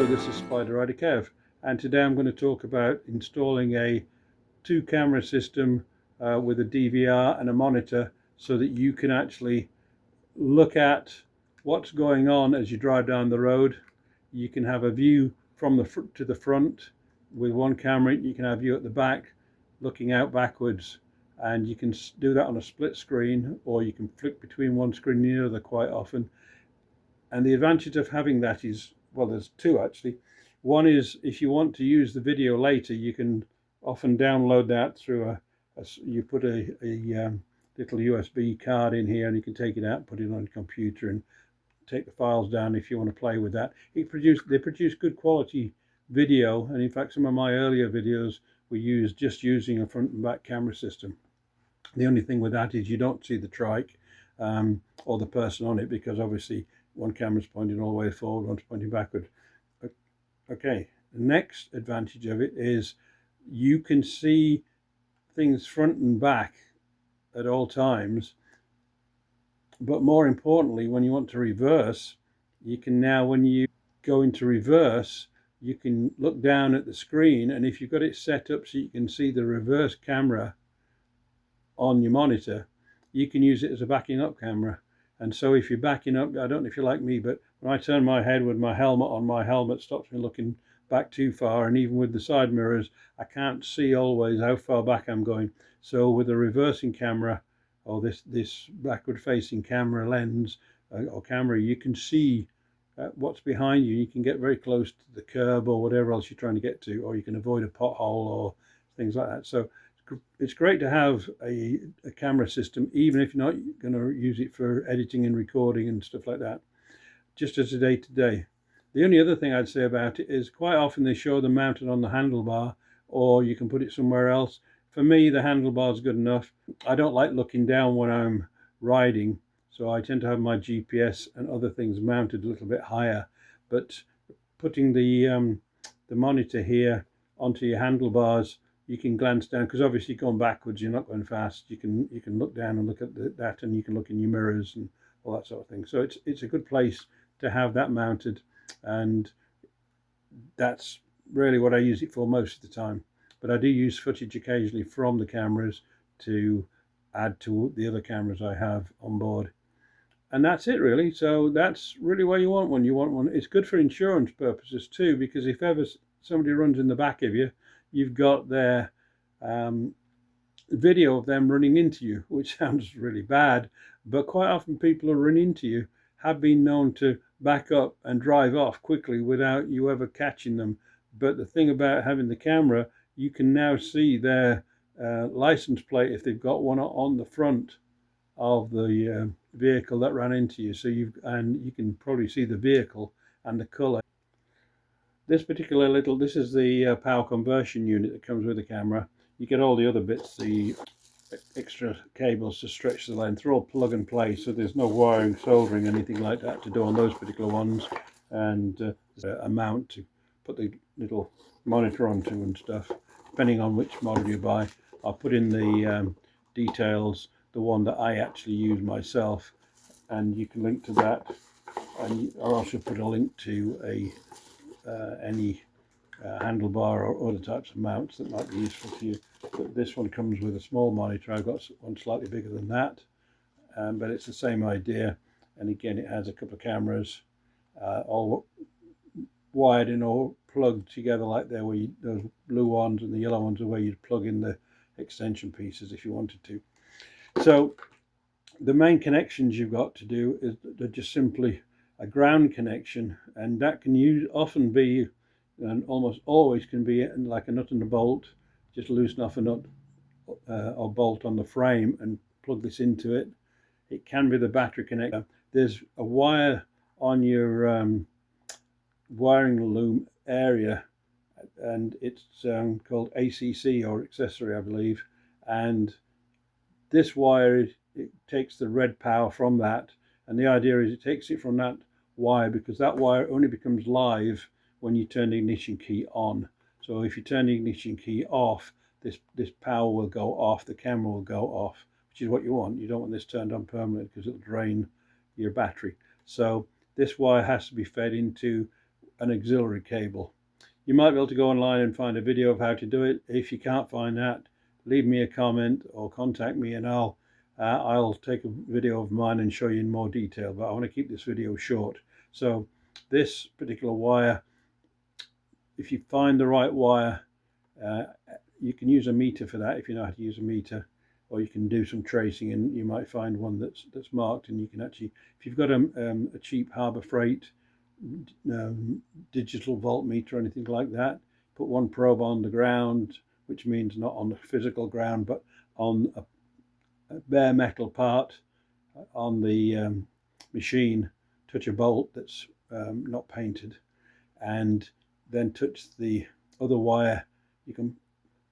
this is Spyder Rider Kev, and today I'm going to talk about installing a 2-camera system with a DVR and a monitor so that you can actually look at what's going on as you drive down the road. You can have a view from the to the front with one camera, you can have a view at the back looking out backwards, and you can do that on a split screen, or you can flick between one screen and the other quite often. And the advantage of having that is, well, there's two actually. One is if you want to use the video later, you can often download that through you put a little USB card in here, and you can take it out, put it on your computer, and take the files down if you want to play with that. They produce good quality video, and in fact some of my earlier videos were just using a front and back camera system. The only thing with that is you don't see the trike or the person on it, because obviously one camera's pointing all the way forward, one's pointing backward. Okay, the next advantage of it is you can see things front and back at all times, but more importantly, when you want to reverse, you can now, when you go into reverse, you can look down at the screen, and if you've got it set up so you can see the reverse camera on your monitor, you can use it as a backing up camera. And so if you're backing up, I don't know if you're like me, but when I turn my head with my helmet on, my helmet stops me looking back too far, and even with the side mirrors I can't see always how far back I'm going. So with a reversing camera, or this backward facing camera lens or camera, you can see what's behind you. You can get very close to the curb or whatever else you're trying to get to, or you can avoid a pothole or things like that. So it's great to have a camera system, even if you're not going to use it for editing and recording and stuff like that, just as a day-to-day. The only other thing I'd say about it is quite often they show them mounted on the handlebar, or you can put it somewhere else. For me, the handlebar is good enough. I don't like looking down when I'm riding, so I tend to have my GPS and other things mounted a little bit higher. But putting the monitor here onto your handlebars, you can glance down, because obviously going backwards, you're not going fast. You can look down and look at that, and you can look in your mirrors and all that sort of thing. So it's a good place to have that mounted, and that's really what I use it for most of the time. But I do use footage occasionally from the cameras to add to the other cameras I have on board. And that's it really. So that's really why you want one. You want one. It's good for insurance purposes too, because if ever somebody runs in the back of you, you've got their video of them running into you, which sounds really bad, but quite often people who run into you have been known to back up and drive off quickly without you ever catching them. But the thing about having the camera, you can now see their license plate if they've got one on the front of the vehicle that ran into you. So you can probably see the vehicle and the color. This particular this is the power conversion unit that comes with the camera. You get all the other bits, the extra cables to stretch the length. They're all plug and play, so there's no wiring, soldering, anything like that to do on those particular ones. And a mount to put the little monitor onto and stuff, depending on which model you buy. I'll put in the details, the one that I actually use myself, and you can link to that. And I'll also put a link to any handlebar or other types of mounts that might be useful to you. But this one comes with a small monitor. I've got one slightly bigger than that, but it's the same idea. And again, it has a couple of cameras all wired in or plugged together like there, where those blue ones and the yellow ones are where you'd plug in the extension pieces if you wanted to. So the main connections you've got to do is they're just simply a ground connection, and that can often be, and almost always can be, like a nut and a bolt. Just loosen off a nut or bolt on the frame and plug this into it. It can be the battery connector. There's a wire on your wiring loom area, and it's called ACC or accessory, I believe. And this wire, it takes the red power from that, and the idea is it takes it from that wire, because that wire only becomes live when you turn the ignition key on. So if you turn the ignition key off, this power will go off, the camera will go off, which is what you want. You don't want this turned on permanently, because it'll drain your battery. So this wire has to be fed into an auxiliary cable. You might be able to go online and find a video of how to do it. If you can't find that, leave me a comment or contact me, and I'll take a video of mine and show you in more detail, but I want to keep this video short. So this particular wire, if you find the right wire, you can use a meter for that if you know how to use a meter, or you can do some tracing and you might find one that's marked, and you can actually, if you've got a cheap Harbor Freight digital voltmeter or anything like that, put one probe on the ground, which means not on the physical ground but on a bare metal part on the machine, touch a bolt that's not painted, and then touch the other wire. You can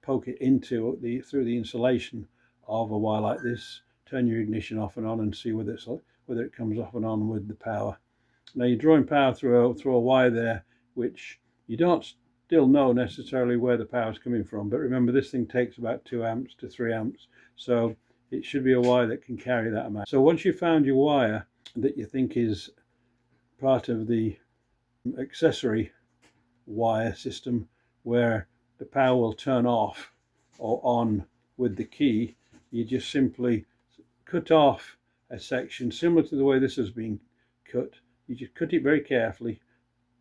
poke it into through the insulation of a wire like this, turn your ignition off and on, and see whether it comes off and on with the power. Now you're drawing power through a wire there, which you don't still know necessarily where the power is coming from, but remember this thing takes about 2 amps to 3 amps, so it should be a wire that can carry that amount. So once you've found your wire that you think is part of the accessory wire system where the power will turn off or on with the key, you just simply cut off a section similar to the way this has been cut. You just cut it very carefully,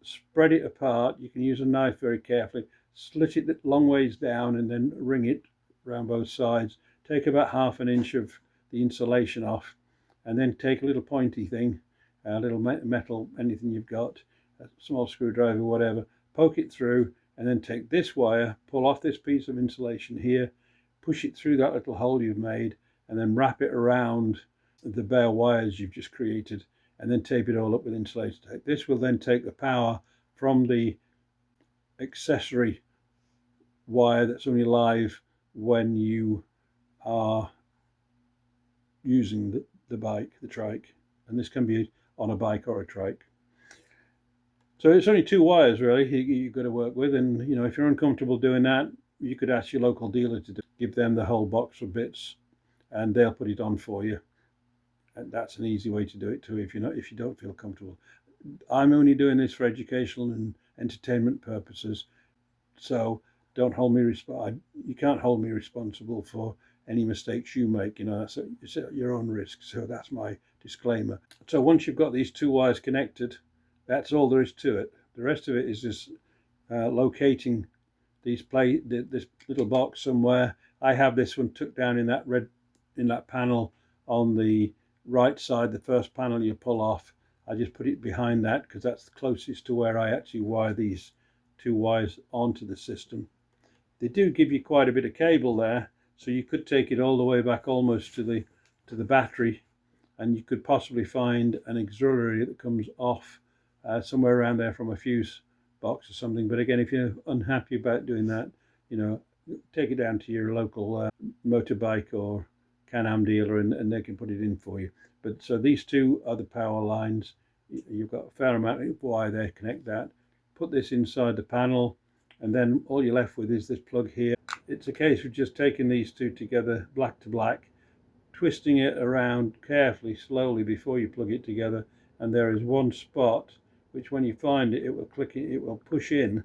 spread it apart. You can use a knife very carefully, slit it long ways down, and then ring it around both sides. Take about ½ an inch of the insulation off, and then take a little pointy thing, a little metal, anything you've got, a small screwdriver, whatever, poke it through, and then take this wire, pull off this piece of insulation here, push it through that little hole you've made, and then wrap it around the bare wires you've just created, and then tape it all up with insulator tape. This will then take the power from the accessory wire that's only live when you are using the bike, the trike, and this can be on a bike or a trike. So it's only 2 wires really you've got to work with, and you know, if you're uncomfortable doing that, you could ask your local dealer to give them the whole box of bits and they'll put it on for you. And that's an easy way to do it too if you don't feel comfortable. I'm only doing this for educational and entertainment purposes, so don't hold me you can't hold me responsible for any mistakes you make. You know, it's at your own risk. So that's my disclaimer. So once you've got these 2 wires connected, that's all there is to it. The rest of it is just locating this little box somewhere. I have this one tucked down in that panel on the right side, the first panel you pull off. I just put it behind that because that's the closest to where I actually wire these 2 wires onto the system. They do give you quite a bit of cable there, so you could take it all the way back almost to the battery, and you could possibly find an auxiliary that comes off somewhere around there from a fuse box or something. But again, if you're unhappy about doing that, you know, take it down to your local motorbike or Can-Am dealer and they can put it in for you. But so these 2 are the power lines. You've got a fair amount of wire there. Connect that, put this inside the panel, and then all you're left with is this plug here. It's a case of just taking these 2 together, black to black, twisting it around carefully, slowly before you plug it together, and there is one spot which when you find it, it will push in,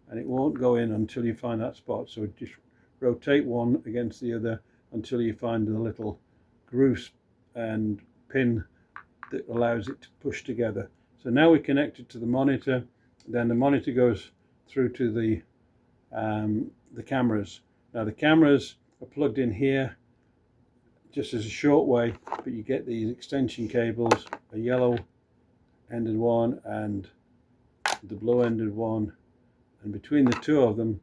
and it won't go in until you find that spot. So just rotate one against the other until you find the little groove and pin that allows it to push together. So now we're connected to the monitor. Then the monitor goes through to the cameras. Now the cameras are plugged in here just as a short way, but you get these extension cables, a yellow ended one and the blue ended one, and between the 2 of them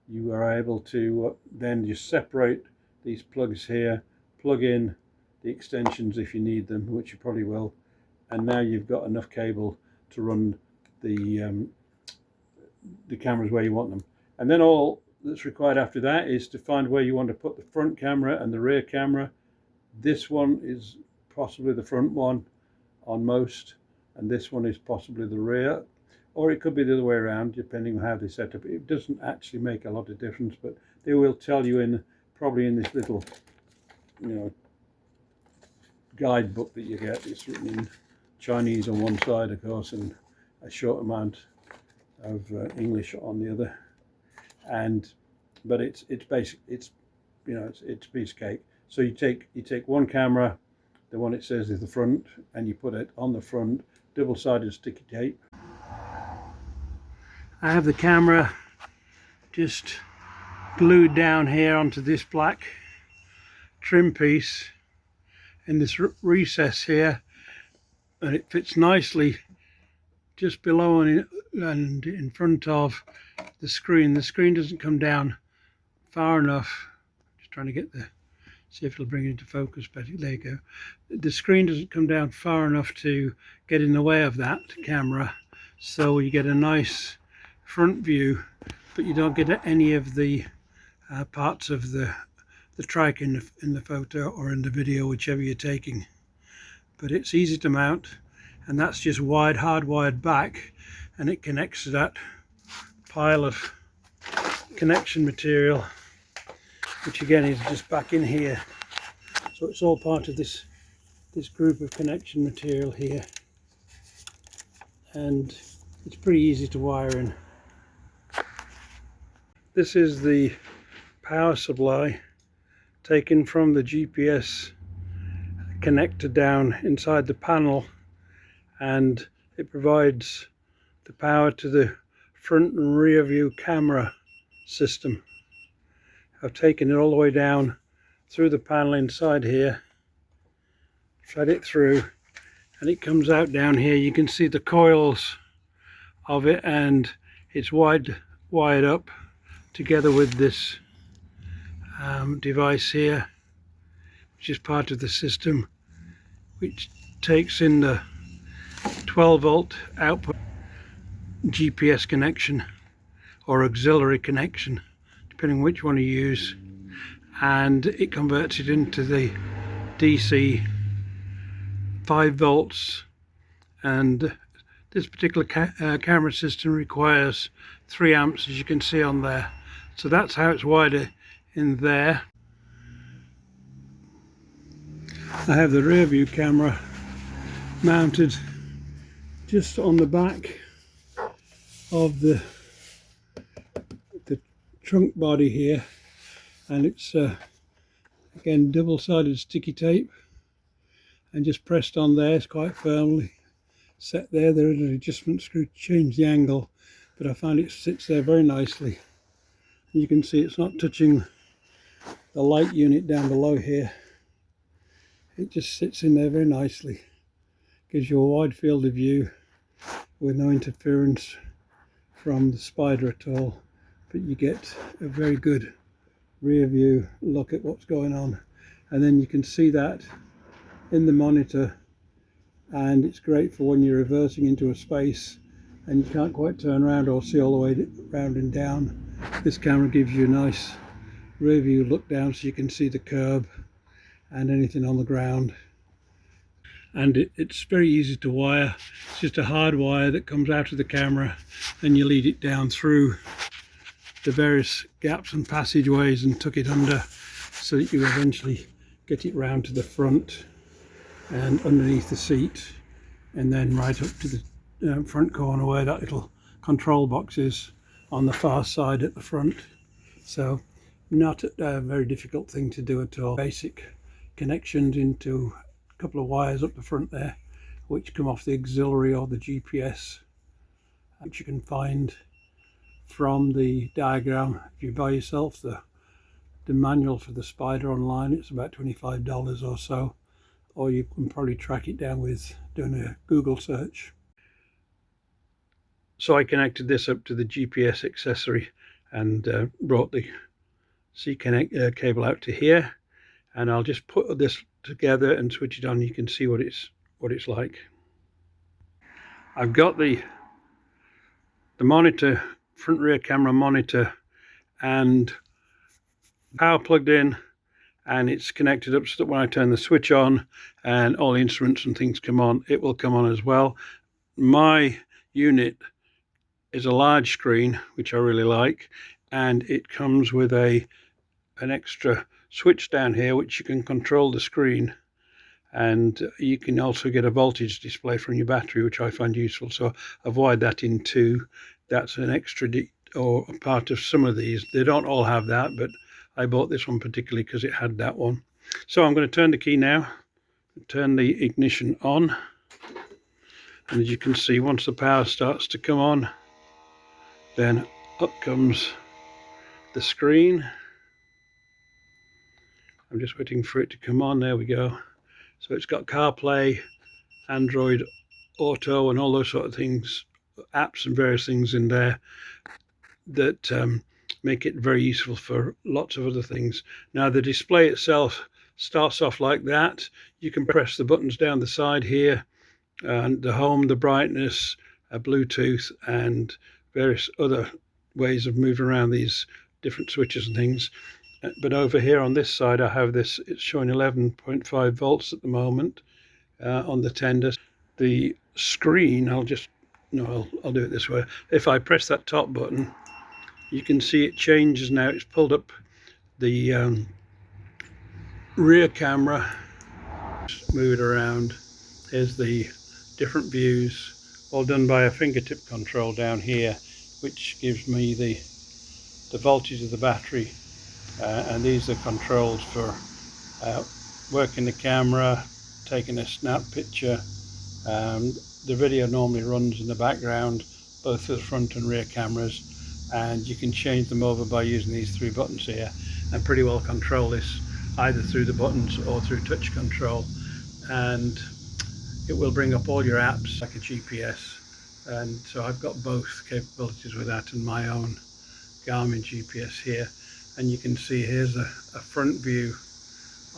you are able to then just separate these plugs here, plug in the extensions if you need them, which you probably will, and now you've got enough cable to run the cameras where you want them. And then all that's required after that is to find where you want to put the front camera and the rear camera. This one is possibly the front one on most, and this one is possibly the rear, or it could be the other way around depending on how they set up. It doesn't actually make a lot of difference, but they will tell you probably in this little, you know, guidebook that you get. It's written in Chinese on one side, of course, and a short amount of English on the other. But it's basic. It's it's a piece of cake. So you take one camera, the one it says is the front, and you put it on the front, double-sided sticky tape. I have the camera just glued down here onto this black trim piece in this recess here, and it fits nicely just below and in front of the screen. The screen doesn't come down far enough. Just trying to get see if it'll bring it into focus better. There you go. The screen doesn't come down far enough to get in the way of that camera, so you get a nice front view, but you don't get any of the parts of the trike in the photo or in the video, whichever you're taking. But it's easy to mount, and that's just hardwired back, and it connects to that pile of connection material, which again is just back in here. So it's all part of this group of connection material here, and it's pretty easy to wire in. This is the power supply taken from the GPS connector down inside the panel, and it provides the power to the front and rear view camera system. I've taken it all the way down through the panel inside here, fed it through, and it comes out down here. You can see the coils of it, and it's wired up together with this device here, which is part of the system, which takes in the 12-volt output GPS connection or auxiliary connection, depending on which one you use, and it converts it into the DC 5 volts. And this particular camera system requires 3 amps, as you can see on there. So that's how it's wired in there. I have the rear view camera mounted just on the back of the trunk body here, and it's again double-sided sticky tape, and just pressed on there. It's quite firmly set there. There is an adjustment screw to change the angle, but I find it sits there very nicely. You can see it's not touching the light unit down below here. It just sits in there very nicely. Gives you a wide field of view with no interference from the Spyder at all, but you get a very good rear view look at what's going on, and then you can see that in the monitor, and it's great for when you're reversing into a space and you can't quite turn around or see all the way round and down. This camera gives you a nice rear view look down, so you can see the curb and anything on the ground. And it's very easy to wire. It's just a hard wire that comes out of the camera, and you lead it down through the various gaps and passageways and tuck it under, so that you eventually get it round to the front and underneath the seat, and then right up to the front corner where that little control box is on the far side at the front. So not a very difficult thing to do at all. Basic connections into a couple of wires up the front there, which come off the auxiliary or the GPS, which you can find from the diagram if you buy yourself the manual for the Spyder online. It's about $25 or so, or you can probably track it down with doing a Google search. So I connected this up to the GPS accessory and brought the C-connect cable out to here, and I'll just put this together and switch it on. You can see what it's like. I've got the monitor, front rear camera monitor, and power plugged in, and it's connected up so that when I turn the switch on and all the instruments and things come on, it will come on as well. My unit is a large screen, which I really like, and it comes with an extra switch down here which you can control the screen, and you can also get a voltage display from your battery, which I find useful. So I've wired that in too, that's an extra or a part of some of these. They don't all have that, but I bought this one particularly because it had that one. So I'm going to turn the key now, turn the ignition on, and as you can see, once the power starts to come on, then up comes the screen. I'm just waiting for it to come on. There we go. So it's got CarPlay, Android Auto, and all those sort of things, apps and various things in there that make it very useful for lots of other things. Now the display itself starts off like that. You can press the buttons down the side here, and the home, the brightness, Bluetooth, and various other ways of moving around these different switches and things. But over here on this side I have this, it's showing 11.5 volts at the moment on the tender. The screen, I'll do it this way. If I press that top button, you can see it changes now. It's pulled up the rear camera. Just move it around. Here's the different views, all done by a fingertip control down here, which gives me the voltage of the battery, and these are controls for working the camera, taking a snap picture. The video normally runs in the background, both for the front and rear cameras, and you can change them over by using these three buttons here and pretty well control this either through the buttons or through touch control. And it will bring up all your apps like a GPS, and so I've got both capabilities with that and my own Garmin GPS here. And you can see here's a front view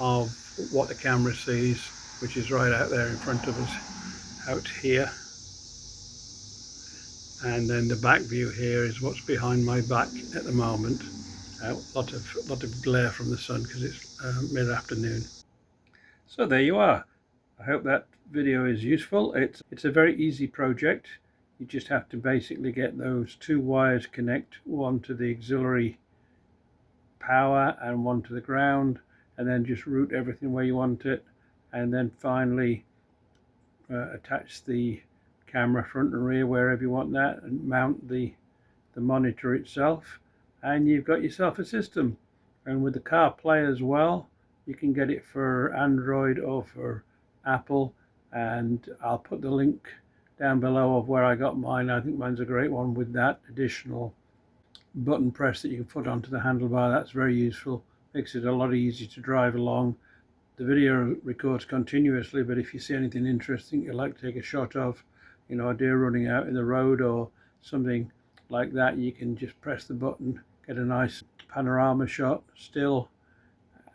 of what the camera sees, which is right out there in front of us out here, and then the back view here is what's behind my back at the moment. A lot of glare from the sun because it's mid-afternoon. So there you are. I hope that video is useful. It's a very easy project. You just have to basically get those two wires connect, one to the auxiliary power and one to the ground, and then just route everything where you want it, and then finally attach the camera front and rear wherever you want that, and mount the monitor itself, and you've got yourself a system. And with the CarPlay as well, you can get it for Android or for Apple, and I'll put the link down below of where I got mine. I think mine's a great one with that additional button press that you can put onto the handlebar. That's very useful, makes it a lot easier to drive along. The video records continuously, but if you see anything interesting you'd like to take a shot of, you know, a deer running out in the road or something like that, you can just press the button, get a nice panorama shot still,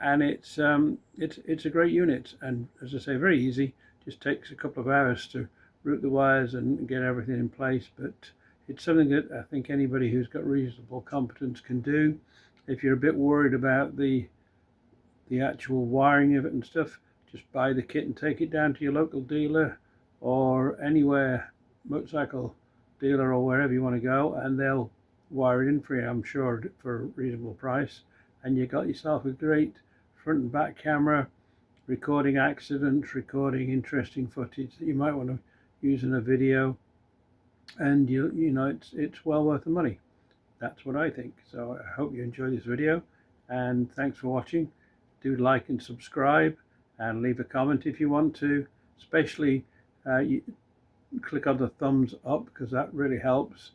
and it's a great unit. And as I say, very easy. Just takes a couple of hours to route the wires and get everything in place, but it's something that I think anybody who's got reasonable competence can do. If you're a bit worried about the actual wiring of it and stuff, just buy the kit and take it down to your local dealer or anywhere, motorcycle dealer or wherever you want to go, and they'll wire it in for you, I'm sure, for a reasonable price. And you got yourself a great front and back camera, recording accidents, recording interesting footage that you might want to use in a video, and you know it's well worth the money. That's what I think. So I hope you enjoy this video, and thanks for watching. Do like and subscribe, and leave a comment if you want to, especially you click on the thumbs up because that really helps.